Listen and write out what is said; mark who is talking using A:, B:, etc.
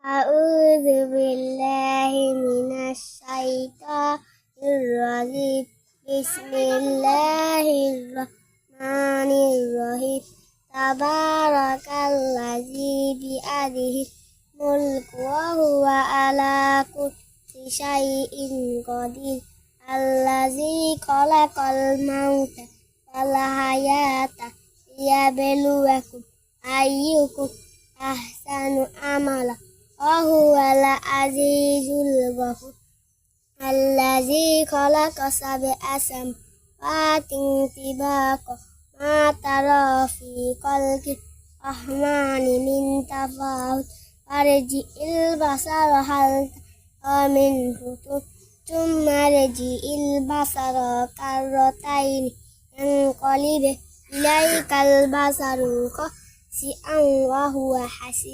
A: أعوذ بالله من الشيطان الرجيم بسم الله الرحمن الرحيم تبارك الذي بيده الملك وهو على كل شيء قدير الذي خلق الموت والحياة ليبلوكم أيكم أحسن عملا وهو العزيز الغفور الذي خلق سبع سماوات طباقا ما ترى في خلق الرحمن من تفاوت فارجع البصر هل ترى من فطور ثم ارجع البصر كرتين ينقلب إليك البصر خاسئا وهو حسير